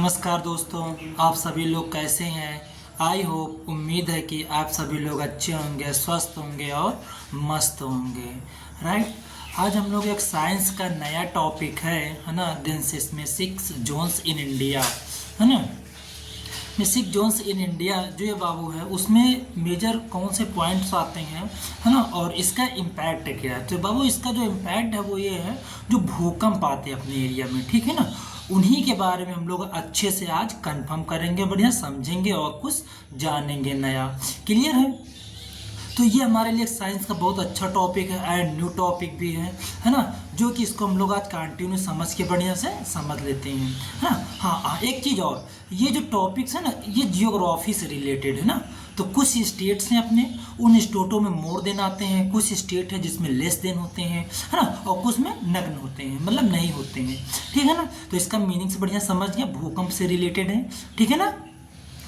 नमस्कार दोस्तों, आप सभी लोग कैसे हैं। आई होप उम्मीद है कि आप सभी लोग अच्छे होंगे, स्वस्थ होंगे और मस्त होंगे। राइट। आज हम लोग एक साइंस का नया टॉपिक है ना, इसमें 6 जोन्स इन इंडिया है ना। सिक्स जोन्स इन इंडिया जो ये बाबू है उसमें मेजर कौन से पॉइंट्स आते हैं है ना, और इसका इम्पैक्ट क्या है। तो बाबू इसका जो इम्पैक्ट है वो ये है, जो भूकंप आते हैं अपने एरिया में, ठीक है ना, उन्हीं के बारे में हम लोग अच्छे से आज कंफर्म करेंगे, बढ़िया समझेंगे और कुछ जानेंगे नया। क्लियर है। तो ये हमारे लिए साइंस का बहुत अच्छा टॉपिक है एंड न्यू टॉपिक भी है ना, जो कि इसको हम लोग आज कंटिन्यू समझ के बढ़िया से समझ लेते हैं, है ना। हाँ, एक चीज़ और, ये जो टॉपिक्स है ना ये जियोग्राफी से रिलेटेड है ना। तो कुछ स्टेट्स हैं अपने, उन स्टेटों में मोर देन आते हैं, कुछ स्टेट है जिसमें लेस देन होते हैं, है ना, और कुछ में नग्न होते हैं, मतलब नहीं होते हैं, ठीक है ना। तो इसका मीनिंग से बढ़िया समझ गया, भूकंप से रिलेटेड है, ठीक है ना,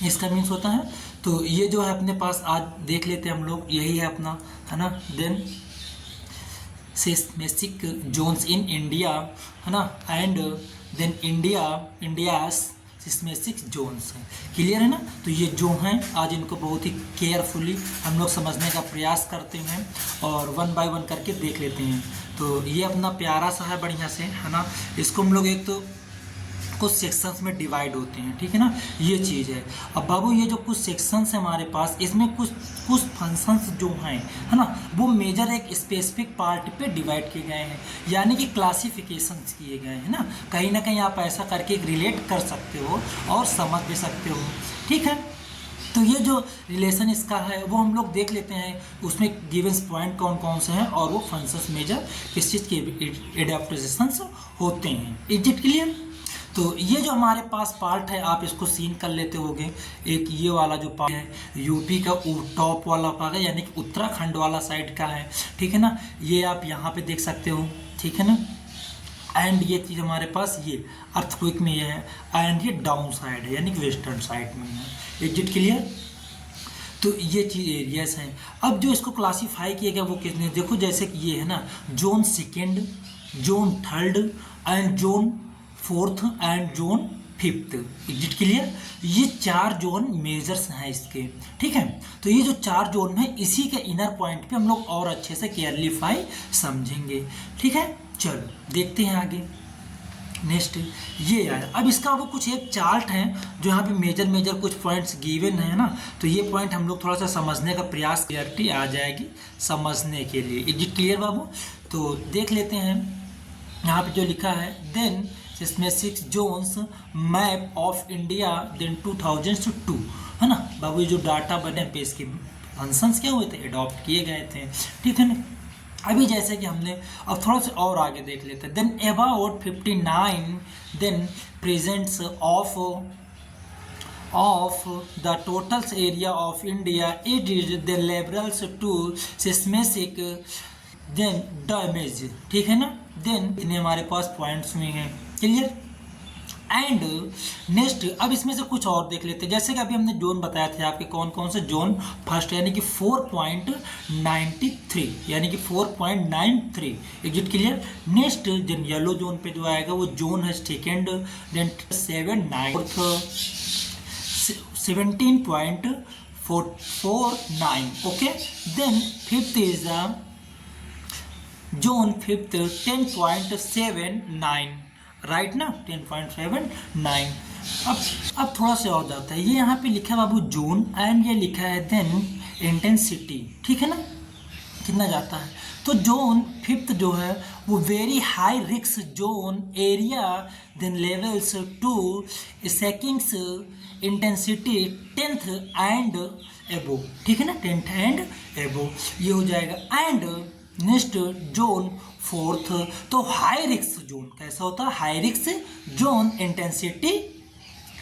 इसका मीन्स होता है। तो ये जो है अपने पास आज देख लेते हैं हम लोग, यही है अपना, है ना। Then seismic zones in India, है ना, and then India's seismic zones है। क्लियर है ना। तो ये जो हैं आज इनको बहुत ही केयरफुली हम लोग समझने का प्रयास करते हैं और वन बाय वन करके देख लेते हैं। तो ये अपना प्यारा सा है बढ़िया से, है ना। इसको हम लोग एक तो कुछ सेक्शंस में डिवाइड होते हैं, ठीक है ना, ये चीज़ है। अब बाबू ये जो कुछ सेक्शंस है हमारे पास, इसमें कुछ फंक्शंस जो हैं, है ना, वो मेजर एक स्पेसिफिक पार्ट पे डिवाइड किए गए हैं, यानी कि क्लासिफिकेशंस किए गए हैं ना। कहीं ना कहीं आप ऐसा करके रिलेट कर सकते हो और समझ भी सकते हो, ठीक है। तो ये जो रिलेशन इसका है वो हम लोग देख लेते हैं, उसमें गिवन पॉइंट कौन कौन से हैं और वो फंक्शंस मेजर किस चीज़ के एडेप्टेशंस होते हैं। Is it clear. तो ये जो हमारे पास पार्ट है आप इसको सीन कर लेते होगे। एक ये वाला जो पार्ट है यूपी का टॉप वाला पार्ट है, यानी कि उत्तराखंड वाला साइड का है, ठीक है ना। ये आप यहाँ पे देख सकते हो, ठीक है ना। एंड ये चीज़ हमारे पास ये अर्थक्वेक में ये है, एंड ये डाउन साइड है यानी कि वेस्टर्न साइड में है। Is it clear. तो ये चीज़ एरियाज हैं। अब जो इसको क्लासीफाई किया गया वो कितने, देखो जैसे कि ये है ना, zone second, zone third and zone fourth and zone fifth. It clear. ये 4 जोन मेजर्स हैं इसके, ठीक है। तो ये जो 4 जोन है इसी के इनर पॉइंट पे हम लोग और अच्छे से क्लियरलीफाई समझेंगे, ठीक है। चलो देखते हैं आगे। नेक्स्ट ये आया, अब इसका वो कुछ एक चार्ट है जो यहाँ पे मेजर कुछ पॉइंट्स गिवन है ना। तो ये पॉइंट हम लोग थोड़ा सा समझने का प्रयास, क्लियरिटी आ जाएगी समझने के लिए। इज इट क्लियर बाबू। तो देख लेते हैं यहाँ पे जो लिखा है, देन इसमें 6 zones map of India then 2002, है ना बाबू। ये जो डाटा बने पे इसके फंक्शंस क्या हुए थे, एडॉप्ट किए गए थे, ठीक है ना। अभी जैसे कि हमने अब थोड़ा सा और आगे देख लेते हैं। Then about 59 then presents of the total area of India, it is the levels to seismic then damage, ठीक है ना। देन इन्हें हमारे पास पॉइंट्स में हैं, क्लियर। एंड नेक्स्ट अब इसमें से कुछ और देख लेते हैं, जैसे कि अभी हमने जोन बताया था आपके कौन कौन से जोन। फर्स्ट यानी कि 4.93 यानी कि 4.93। Exit clear. Next then yellow zone पे जो आएगा वो जोन है second, then 17.49, okay. Then fifth is zone fifth 10.79, right ना, 10.79। अब थोड़ा सा और जाता है, ये यहाँ पे लिखा है बाबू जोन एंड ये लिखा है देन इंटेंसिटी, ठीक है ना, कितना जाता है। तो जोन फिफ्थ जो है वो very high risk zone area then levels 2 seconds intensity 10th and above, ठीक है ना, 10th एंड एबो ये हो जाएगा। एंड नेक्स्ट जोन फोर्थ, तो हाई रिस्क जोन कैसा होता है, high risk zone intensity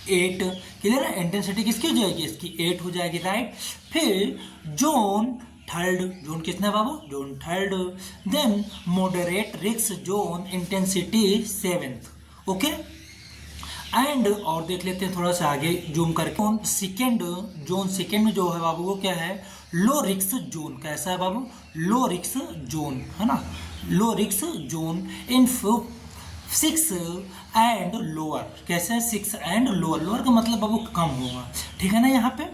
8, clear है। इंटेंसिटी किसकी हो जाएगी, इसकी 8 हो जाएगी, राइट। फिर जोन थर्ड, जोन कितना बाबू, zone third. Then moderate risk zone intensity 7th, okay. And और देख लेते हैं थोड़ा सा आगे जूम करके। जोन सेकेंड में जो है बाबू वो क्या है, लो रिस्क जोन। कैसा है बाबू, लो रिस्क जोन, है ना, low risk zone in six and lower. कैसे 6 एंड लोअर, लोअर का मतलब बाबू कम होगा, ठीक है ना यहाँ पे।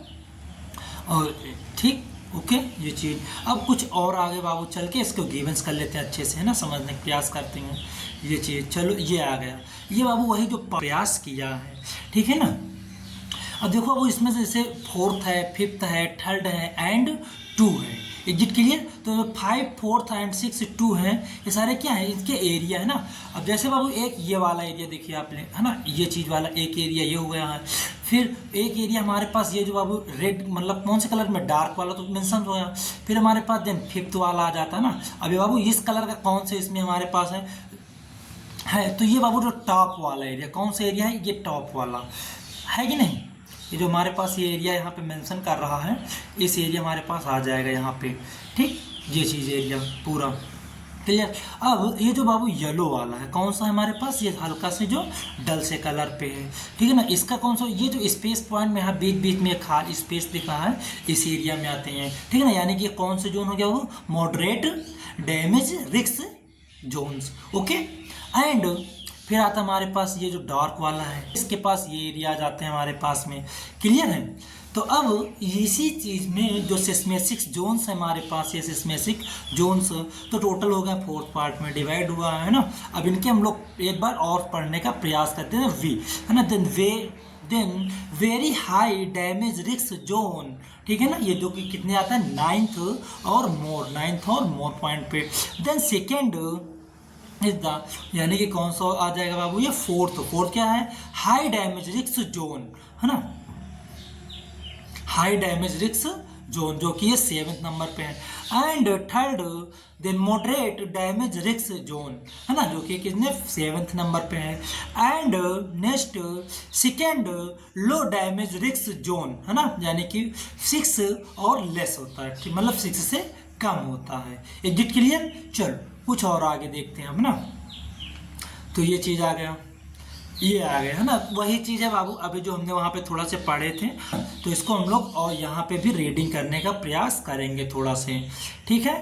और ठीक ओके ये चीज़। अब कुछ और आगे बाबू चल के इसको गिवंस कर लेते हैं अच्छे से, है ना, समझने का प्रयास करते हैं ये चीज़। चलो ये आ गया, ये बाबू वही जो प्रयास किया है, ठीक है ना। अब देखो वो इसमें से जैसे 4th है, 5th है, 3rd है एंड 2 है। Exit clear. तो 5, 4th एंड 6, 2 है, ये सारे क्या है, इनके एरिया है ना। अब जैसे बाबू एक ये वाला एरिया देखिए आपने, है ना, ये चीज़ वाला एक एरिया ये हो गया है। फिर एक एरिया हमारे पास ये जो बाबू रेड मतलब कौन से कलर में, डार्क वाला तो मेंशन हो गया। फिर हमारे पास देन 5th वाला आ जाता है ना। अभी बाबू इस कलर का कौन से इसमें हमारे पास है तो ये बाबू जो टॉप वाला एरिया, कौन सा एरिया है, ये टॉप वाला है कि नहीं। ये जो हमारे पास ये एरिया यहाँ पे मेंशन कर रहा है, इस एरिया हमारे पास आ जाएगा यहाँ पे, ठीक, ये चीज़ एरिया पूरा क्लियर। अब ये जो बाबू येलो वाला है, कौन सा है हमारे पास, ये हल्का से जो डल से कलर पे है, ठीक है ना। इसका कौन सा, ये जो स्पेस पॉइंट में यहाँ बीच बीच में खाली स्पेस दिख रहा है, इस एरिया में आते हैं, ठीक है ना। यानी कि कौन से जोन हो गया वो, moderate damage risk zones, okay. And फिर आता हमारे पास ये जो डार्क वाला है, इसके पास ये एरिया आ जाते हैं हमारे पास में, क्लियर है। तो अब इसी चीज़ में जो सिस्मेटिक जोन्स है हमारे पास, ये सिस्मेटिक जोन्स तो टोटल हो गया 4th पार्ट में डिवाइड हुआ है ना। अब इनके हम लोग एक बार और पढ़ने का प्रयास करते हैं, वी है ना। Then very high damage risk zone, ठीक है ना, ये जो कि कितने आता है 9th और मोर पॉइंट पे। देन सेकेंड इज द, यानी कि कौन सा आ जाएगा बाबू, ये 4th क्या है, हाई डैमेज रिस्क जोन, है ना, हाई डैमेज रिस्क जोन जो कि ये 7th नंबर पे है। And 3rd then moderate damage risk zone, है ना, जो कि कितने 7th नंबर पे है। And next 2nd low damage risk zone, है ना, यानी कि 6 और लेस होता है, ठीक, मतलब 6 से कम होता है। Exit clear. चलो कुछ और आगे देखते हैं हम ना। तो ये चीज़ आ गया, ये आ गया, है ना, वही चीज़ है बाबू अभी जो हमने वहाँ पे थोड़ा से पढ़े थे, तो इसको हम लोग और यहाँ पे भी रीडिंग करने का प्रयास करेंगे थोड़ा से, ठीक है।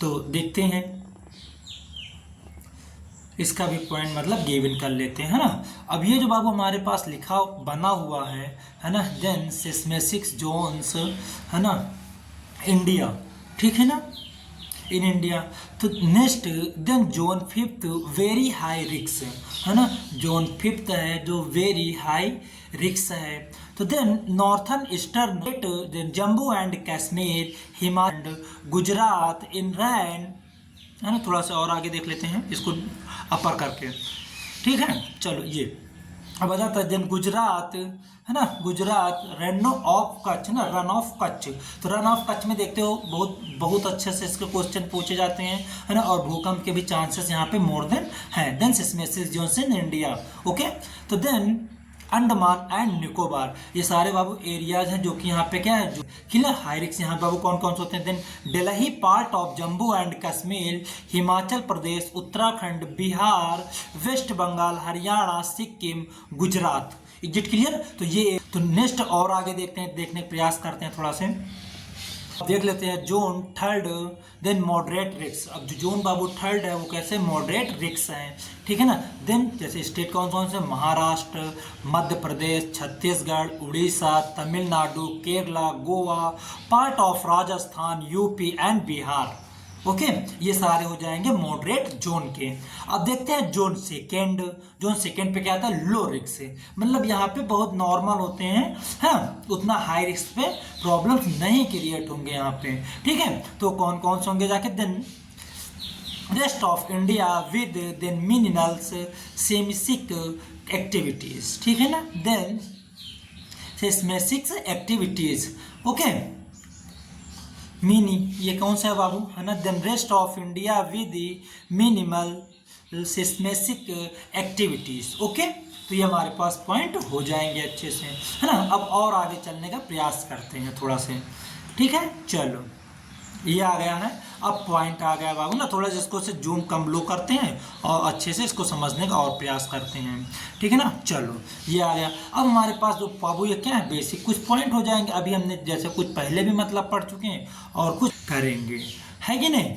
तो देखते हैं, इसका भी पॉइंट मतलब गिवन कर लेते हैं, है ना। अब ये जो बाबू हमारे पास लिखा बना हुआ है ना, देन सिस्मेटिक जोन्स, है ना, इंडिया, ठीक है ना, इन इंडिया। तो next then zone 5th very high रिक्स, है ना, जोन 5th है जो वेरी हाई रिक्स है। तो then northern eastern then Jammu and Kashmir, Himachal, Gujarat, Indian, है ना। थोड़ा सा और आगे देख लेते हैं इसको अपर करके, ठीक है। चलो ये अब आ जाता है देन गुजरात, है ना, गुजरात रन ऑफ कच्छ ना, रन ऑफ कच्छ। तो रन ऑफ कच्छ में देखते हो बहुत बहुत अच्छे से इसके क्वेश्चन पूछे जाते हैं, है ना, और भूकंप के भी चांसेस यहाँ पे मोर देन हैं। Then seismic zones in India, okay. तो देन अंडमान एंड निकोबार, ये सारे बाबू एरियाज हैं जो कि यहाँ पे क्या है, जो क्लियर हाई रिस्क। यहाँ बाबू कौन कौन से होते हैं, then Delhi part of Jammu and Kashmir, Himachal Pradesh, Uttarakhand, Bihar, West Bengal, Haryana, Sikkim, Gujarat. Exit clear. तो ये तो नेक्स्ट और आगे देखते हैं, देखने का प्रयास करते हैं थोड़ा से, देख लेते हैं जोन 3rd देन मॉडरेट रिक्स। अब जो जोन बाबू 3rd है वो कैसे, मॉडरेट रिक्स है, ठीक है ना। देन जैसे स्टेट कौन कौन से, Maharashtra, Madhya Pradesh, Chhattisgarh, Orissa, Tamil Nadu, Kerala, Goa, part of Rajasthan, UP and Bihar, okay. ये सारे हो जाएंगे मॉडरेट जोन के। अब देखते हैं जोन सेकेंड पे क्या आता है, लो रिस्क से, मतलब यहाँ पे बहुत नॉर्मल होते हैं, हाँ, उतना हाई रिस्क पे प्रॉब्लम्स नहीं क्रिएट होंगे यहाँ पे, ठीक है। तो कौन कौन से होंगे जाके, then rest of India with then minerals seismic activities, ठीक है ना, then seismic activities, okay. Mini ये कौन सा है बाबू, है ना, then rest of India with minimal seismic activities, okay. तो ये हमारे पास पॉइंट हो जाएंगे अच्छे से, है ना। अब और आगे चलने का प्रयास करते हैं थोड़ा से, ठीक है। चलो ये आ गया है, अब पॉइंट आ गया बाबू ना, थोड़ा सा इसको से जूम कम लो करते हैं और अच्छे से इसको समझने का और प्रयास करते हैं, ठीक है ना। चलो ये आ गया। अब हमारे पास जो बाबू ये क्या है, बेसिक कुछ पॉइंट हो जाएंगे। अभी हमने जैसे कुछ पहले भी मतलब पढ़ चुके हैं और कुछ करेंगे, है कि नहीं।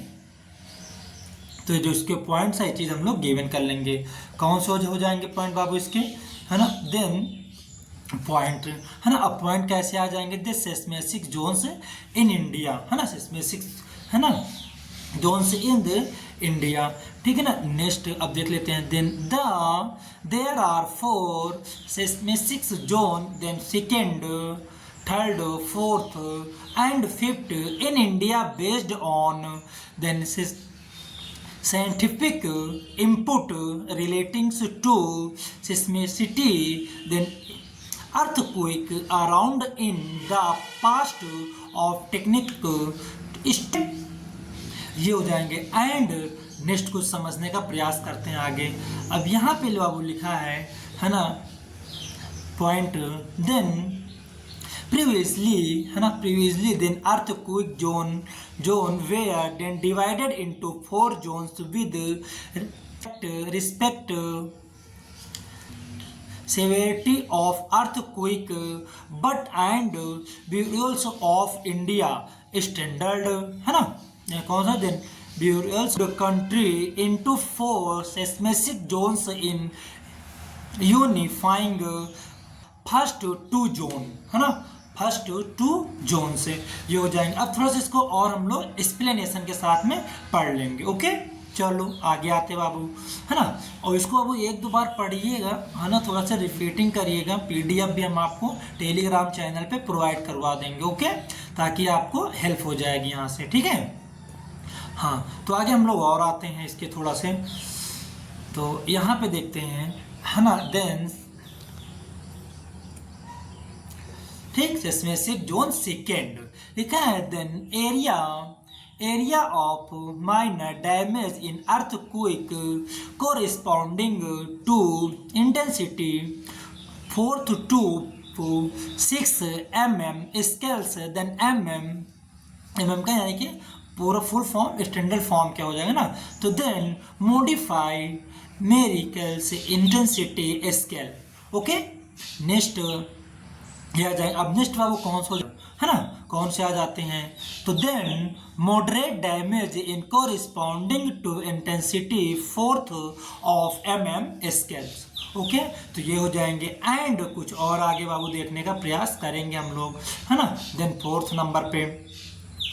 तो जो इसके पॉइंट्स है ये चीज़ हम लोग गिवन कर लेंगे। कौन से हो जाएंगे पॉइंट बाबू इसके, है ना। देन पॉइंट, है ना। अब पॉइंट कैसे आ जाएंगे, दिस सेस्मेसिक जोन्स इन इंडिया, है ना। सेस्मेसिक, है ना, जोन्स इन द इंडिया, ठीक है ना। नेक्स्ट अब देख लेते हैं। Then there are 4 seismic zone, then second, third, fourth and fifth in India based on then scientific input relating to seismicity, then earthquake around in the past of technique, ये हो जाएंगे। एंड नेक्स्ट कुछ समझने का प्रयास करते हैं आगे। अब यहाँ पे बाबू लिखा है ना, पॉइंट। देन previously, है ना, previously then earthquake zone were then divided into 4 zones with respect severity of earthquake, but and burials of India standard, है ना। कौन सा, then burials the country into 4 seismic zones in unifying first 2 zone, है ना, first 2 zone से ये हो जाएंगे। अब थोड़ा सा इसको और हम लोग एक्सप्लेनेशन के साथ में पढ़ लेंगे। ओके, चलो आगे आते बाबू, है ना। और इसको बाबू 1-2 बार पढ़िएगा, है ना, थोड़ा सा रिपीटिंग करिएगा। पीडीएफ भी हम आपको टेलीग्राम चैनल पे प्रोवाइड करवा देंगे, ओके, ताकि आपको हेल्प हो जाएगी यहाँ से, ठीक है। हाँ, तो आगे हम लोग और आते हैं इसके थोड़ा से। तो यहाँ पे देखते हैं, है ना। देन ठीक, सेस्मेसिक जोन सेकेंड लिखा है। Then area of minor damage in earthquake corresponding to intensity 4 to 6 mm scales. Then mm का यानी कि पूरा फुल फॉर्म स्टैंडर्ड फॉर्म क्या हो जाएगा ना। तो then modified Mercalli's intensity scale, okay. Next ये आ जाए। अब नेक्स्ट बाबू कौन सा, है ना, कौन से आ जाते हैं। तो then moderate damage in corresponding to intensity 4th of mm scales, okay. तो ये हो जाएंगे। एंड कुछ और आगे बाबू देखने का प्रयास करेंगे हम लोग, है ना। देन 4th नंबर पे,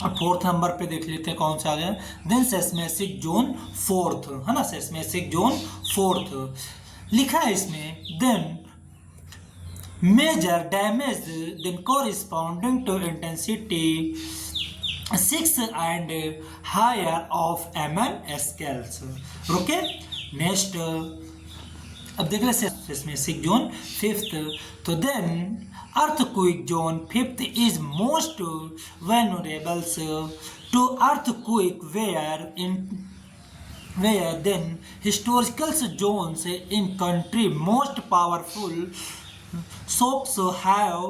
और 4th नंबर पे देख लेते हैं कौन सा आ गया। देन सेस्मेसिक जोन 4th, है ना, सेस्मेसिक जोन 4th लिखा है इसमें। Then major damage then corresponding to intensity 6 and higher of mm scales, okay. Next अब देख रहे सेस्मेसिक जोन 5th। तो then earthquake zone 5th is most vulnerable to earthquake where then historical zones in country most powerful soaps have,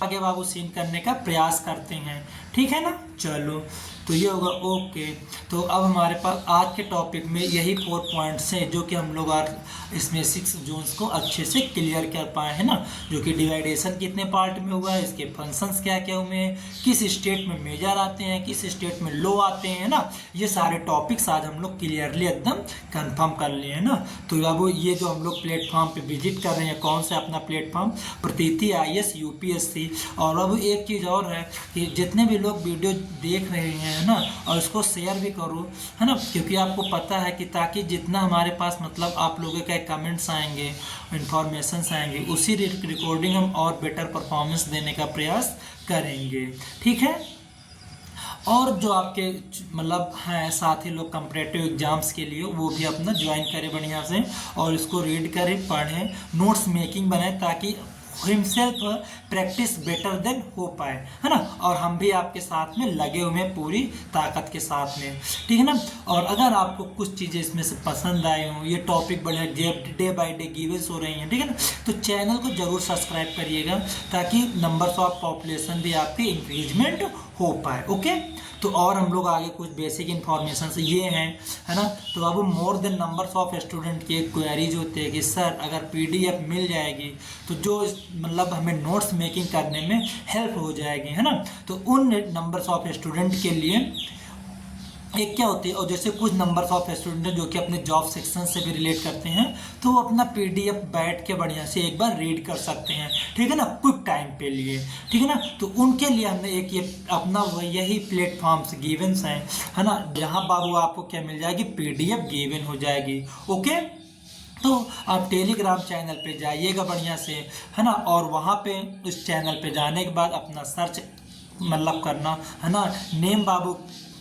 आगे बाबू scene करने का प्रयास करते हैं, ठीक है ना। चलो तो ये होगा, ओके। तो अब हमारे पास आज के टॉपिक में यही 4 पॉइंट्स हैं जो कि हम लोग आज इसमें 6 जोन्स को अच्छे से क्लियर कर पाए हैं ना। जो कि डिवाइडेशन कितने पार्ट में हुआ है, इसके फंक्शंस क्या क्या हुए हैं, किस स्टेट में मेजर आते हैं, किस स्टेट में लो आते हैं ना। ये सारे टॉपिक्स आज हम लोग क्लियरली एकदम कंफर्म कर लिए हैं ना। तो अब ये जो हम लोग प्लेटफॉर्म पे विजिट कर रहे हैं, कौन सा अपना प्लेटफॉर्म, प्रतीति IAS UPSC। और अब एक चीज़ और है कि जितने भी लोग वीडियो देख रहे हैं, है ना, और इसको शेयर भी करो, है ना, क्योंकि आपको पता है कि ताकि जितना हमारे पास मतलब आप लोगों के कमेंट्स आएंगे, इन्फॉर्मेशंस आएंगे, उसी रिकॉर्डिंग हम और बेटर परफॉर्मेंस देने का प्रयास करेंगे, ठीक है। और जो आपके मतलब हैं साथी लोग कम्परेटिव एग्जाम्स के लिए, वो भी अपना ज्वाइन करें बढ़िया से, और इसको रीड करें, पढ़ें, नोट्स मेकिंग बनाएं, ताकि हिमसेल्फ प्रैक्टिस बेटर देन हो पाए, है ना। और हम भी आपके साथ में लगे हुए हैं पूरी ताकत के साथ में, ठीक है ना। और अगर आपको कुछ चीज़ें इसमें से पसंद आए हों, ये टॉपिक बढ़िया डे बाय डे गिवेंस हो रही हैं, ठीक है ना, तो चैनल को ज़रूर सब्सक्राइब करिएगा, ताकि नंबर्स ऑफ पॉपुलेशन भी आपकी इंक्रीजमेंट हो पाए, ओके। तो और हम लोग आगे कुछ बेसिक इन्फॉर्मेशन से ये हैं, है ना। तो बाबू more than numbers of student के क्वेरीज होते हैं कि सर अगर PDF मिल जाएगी तो जो मतलब हमें नोट्स मेकिंग करने में हेल्प हो जाएगी, है ना। तो उन नंबर्स ऑफ स्टूडेंट के लिए एक क्या होती है, और जैसे कुछ नंबर्स ऑफ स्टूडेंट हैं जो कि अपने जॉब सेक्शन से भी रिलेट करते हैं, तो वो अपना पीडीएफ बैठ के बढ़िया से एक बार रीड कर सकते हैं, ठीक है ना, क्विक टाइम पे लिए, ठीक है ना। तो उनके लिए हमने एक ये अपना यही प्लेटफॉर्म्स गिवन्स हैं, है ना, जहाँ बाबू आपको क्या मिल जाएगी, पीडीएफ गिवन हो जाएगी। ओके, तो आप टेलीग्राम चैनल पे जाइएगा बढ़िया से, है ना, और वहाँ पे उस चैनल पे जाने के बाद अपना सर्च मतलब करना, है ना, नेम बाबू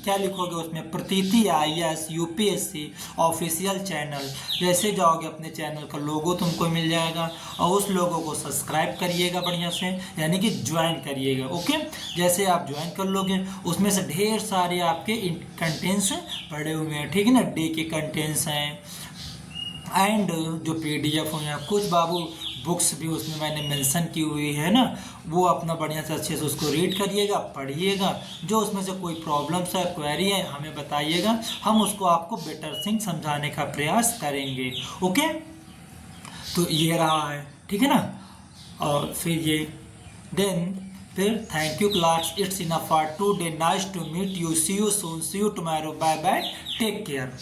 क्या लिखोगे उसमें, प्रतीति IAS UPSC ऑफिशियल चैनल। जैसे जाओगे अपने चैनल का लोगो तुमको मिल जाएगा, और उस लोगो को सब्सक्राइब करिएगा बढ़िया से, यानी कि ज्वाइन करिएगा। ओके, जैसे आप ज्वाइन कर लोगे उसमें से ढेर सारे आपके कंटेंट्स पड़े हुए हैं, ठीक है ना, डे के कंटेंट्स हैं, एंड जो PDF हो, यहाँ कुछ बाबू बुक्स भी उसमें मैंने मेंशन की हुई है ना, वो अपना बढ़िया से अच्छे से उसको रीड करिएगा, पढ़िएगा। जो उसमें से कोई प्रॉब्लम्स है, क्वेरी है, हमें बताइएगा, हम उसको आपको बेटर थिंग समझाने का प्रयास करेंगे। ओके, तो ये रहा है, ठीक है ना, और फिर ये देन फिर thank you class, it's enough for today, nice to meet you, see you soon, see you tomorrow, bye bye, take care.